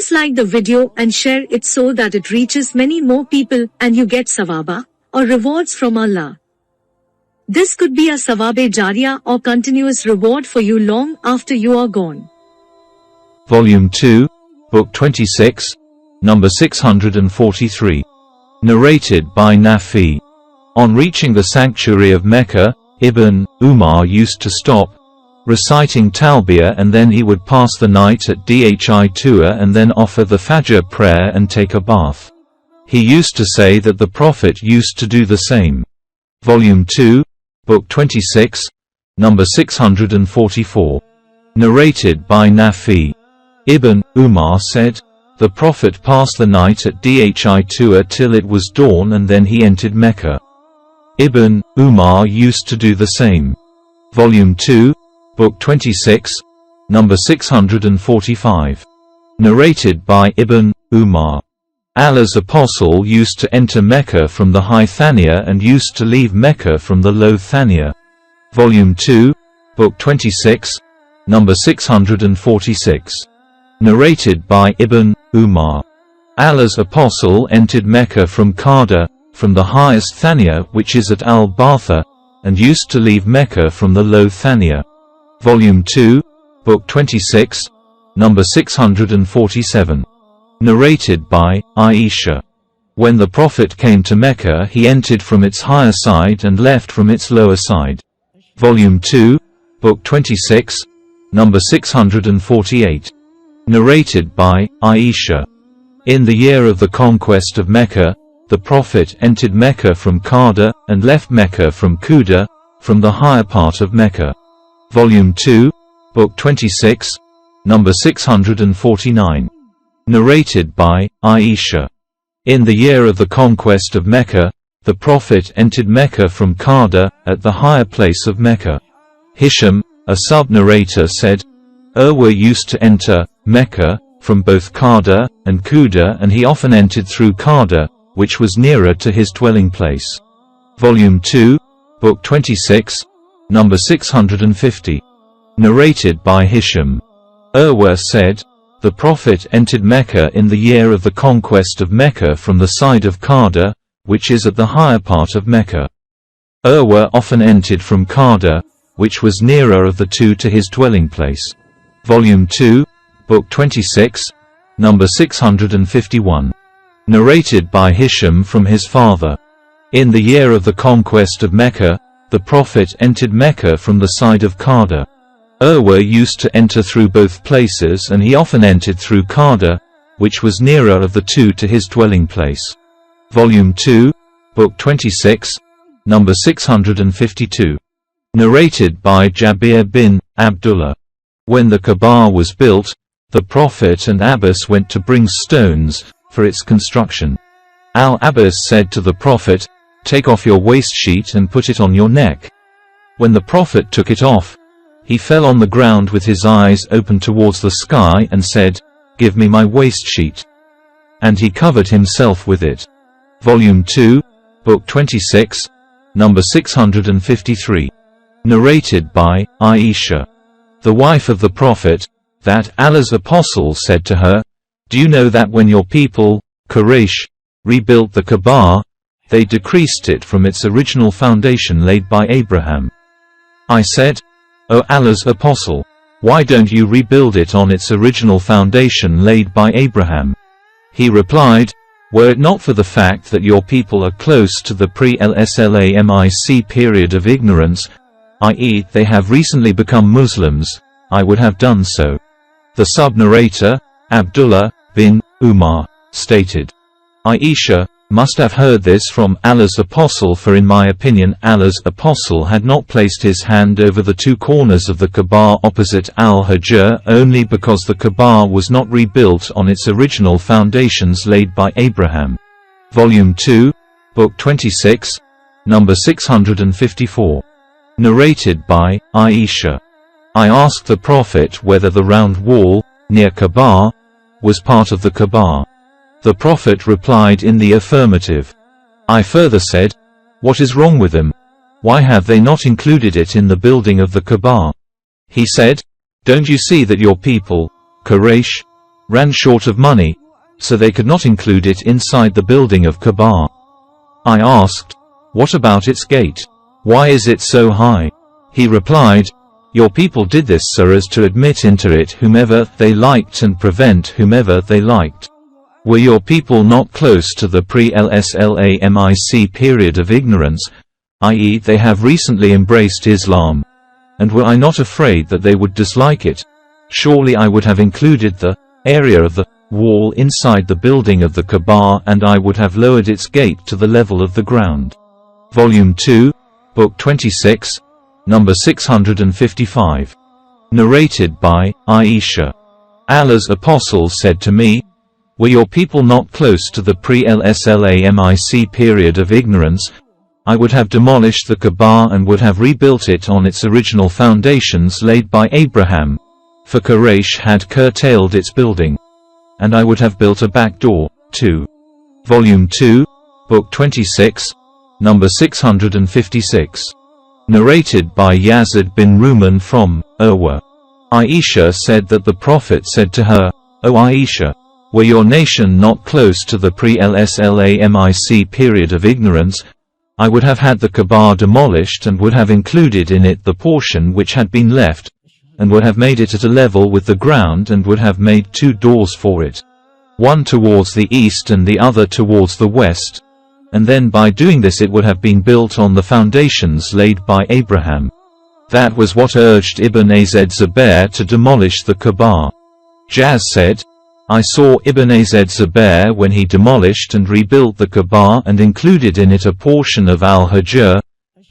Please like the video and share it so that it reaches many more people and you get sawaba, or rewards from Allah. This could be a sawabe jariyah or continuous reward for you long after you are gone. Volume 2, Book 26, number 643. Narrated by Nafi. On reaching the sanctuary of Mecca, Ibn Umar used to stop, reciting Talbiyah, and then he would pass the night at Dhitua and then offer the Fajr prayer and take a bath. He used to say that the Prophet used to do the same. Volume 2, Book 26, number 644. Narrated by Nafi. Ibn Umar said, the Prophet passed the night at Dhitua till it was dawn and then he entered Mecca. Ibn Umar used to do the same. Volume 2, Book 26, number 645. Narrated by Ibn Umar. Allah's Apostle used to enter Mecca from the high Thaniya and used to leave Mecca from the low Thaniya. Volume 2, Book 26, number 646. Narrated by Ibn Umar. Allah's Apostle entered Mecca from Qada, from the highest Thaniya which is at Al-Batha, and used to leave Mecca from the low Thaniya. Volume 2, Book 26, number 647. Narrated by Aisha. When the Prophet came to Mecca he entered from its higher side and left from its lower side. Volume 2, Book 26, number 648. Narrated by Aisha. In the year of the conquest of Mecca, the Prophet entered Mecca from Qada and left Mecca from Quda, from the higher part of Mecca. Volume 2, Book 26, number 649. Narrated by Aisha. In the year of the conquest of Mecca, the Prophet entered Mecca from Qada, at the higher place of Mecca. Hisham, a sub-narrator, said, Urwa used to enter Mecca from both Qada and Quda, and he often entered through Qada, which was nearer to his dwelling place. Volume 2, Book 26, number 650. Narrated by Hisham. Urwa said, the Prophet entered Mecca in the year of the conquest of Mecca from the side of Qada, which is at the higher part of Mecca. Urwa often entered from Qada, which was nearer of the two to his dwelling place. Volume 2, Book 26, number 651. Narrated by Hisham from his father. In the year of the conquest of Mecca, the Prophet entered Mecca from the side of Qada. Urwa used to enter through both places and he often entered through Qada, which was nearer of the two to his dwelling place. Volume 2, Book 26, number 652. Narrated by Jabir bin Abdullah. When the Kaaba was built, the Prophet and Abbas went to bring stones for its construction. Al-Abbas said to the Prophet, take off your waist sheet and put it on your neck. When the Prophet took it off, he fell on the ground with his eyes open towards the sky and said, give me my waist sheet. And he covered himself with it. Volume 2, Book 26, number 653. Narrated by Aisha. The wife of the Prophet, that Allah's Apostle, said to her, do you know that when your people, Quraysh, rebuilt the Kaaba, they decreased it from its original foundation laid by Abraham? I said, O Allah's Apostle, why don't you rebuild it on its original foundation laid by Abraham? He replied, were it not for the fact that your people are close to the pre-Islamic period of ignorance, i.e. they have recently become Muslims, I would have done so. The sub-narrator, Abdullah bin Umar, stated, Aisha must have heard this from Allah's Apostle, for in my opinion Allah's Apostle had not placed his hand over the two corners of the Kaaba opposite Al-Hajr only because the Kaaba was not rebuilt on its original foundations laid by Abraham. Volume 2, Book 26, number 654. Narrated by Aisha. I asked the Prophet whether the round wall, near Kaaba, was part of the Kaaba. The Prophet replied in the affirmative. I further said, what is wrong with them? Why have they not included it in the building of the Kaaba? He said, don't you see that your people, Quraysh, ran short of money, so they could not include it inside the building of Kaaba. I asked, "What about its gate? Why is it so high?" He replied, "Your people did this so as to admit into it whomever they liked and prevent whomever they liked. Were your people not close to the pre-Islamic period of ignorance, i.e. they have recently embraced Islam? And were I not afraid that they would dislike it? Surely I would have included the area of the wall inside the building of the Kaaba, and I would have lowered its gate to the level of the ground." Volume 2, Book 26, number 655. Narrated by Aisha. Allah's Apostle said to me, "Were your people not close to the pre-Islamic period of ignorance, I would have demolished the Kaaba and would have rebuilt it on its original foundations laid by Abraham, for Quraysh had curtailed its building. And I would have built a back door, too." Volume 2, Book 26, number 656. Narrated by Yazid bin Ruman from Urwa. Aisha said that the Prophet said to her, "O Aisha, were your nation not close to the pre-Islamic period of ignorance, I would have had the Kaaba demolished and would have included in it the portion which had been left, and would have made it at a level with the ground and would have made 2 doors for it, one towards the east and the other towards the west, and then by doing this it would have been built on the foundations laid by Abraham." That was what urged Ibn Azd Zubair to demolish the Kaaba. Jaz said, "I saw Ibn Azd Zubair when he demolished and rebuilt the Kaaba and included in it a portion of Al-Hajj,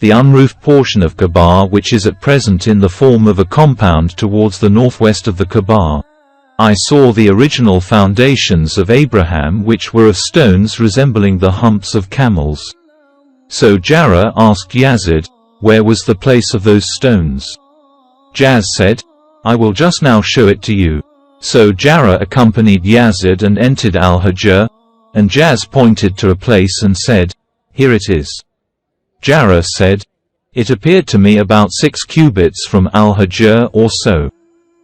the unroofed portion of Kaaba which is at present in the form of a compound towards the northwest of the Kaaba. I saw the original foundations of Abraham which were of stones resembling the humps of camels." So Jarrah asked Yazid, "Where was the place of those stones?" Jaz said, "I will just now show it to you." So Jarrah accompanied Yazid and entered Al-Hajj, and Jaz pointed to a place and said, "Here it is." Jarrah said, "It appeared to me about 6 cubits from Al-Hajj or so."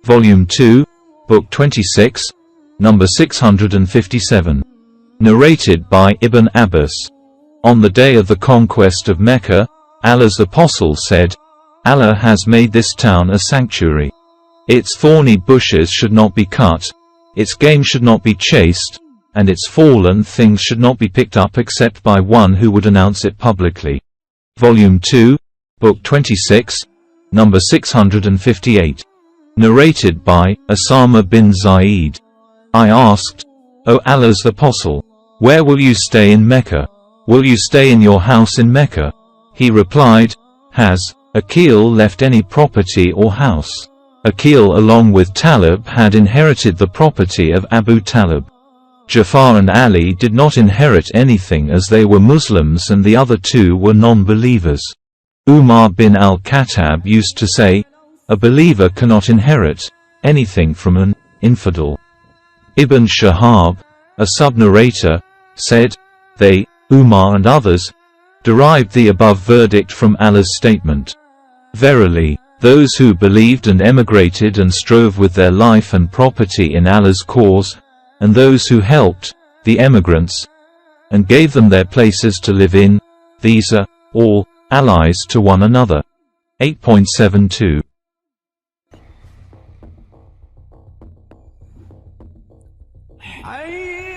Volume 2, Book 26, number 657. Narrated by Ibn Abbas. On the day of the conquest of Mecca, Allah's Apostle said, "Allah has made this town a sanctuary. Its thorny bushes should not be cut, its game should not be chased, and its fallen things should not be picked up except by one who would announce it publicly." Volume 2, Book 26, number 658. Narrated by Osama bin Zaid. I asked, "O Allah's Apostle, where will you stay in Mecca? Will you stay in your house in Mecca?" He replied, "Has Aqil left any property or house?" Aqil along with Talib had inherited the property of Abu Talib. Jafar and Ali did not inherit anything as they were Muslims and the other 2 were non-believers. Umar bin al-Khattab used to say, "A believer cannot inherit anything from an infidel." Ibn Shihab, a sub-narrator, said, "They, Umar and others, derived the above verdict from Allah's statement, 'Verily, those who believed and emigrated and strove with their life and property in Allah's cause, and those who helped the emigrants and gave them their places to live in, these are all allies to one another.'" 8.72. Hey!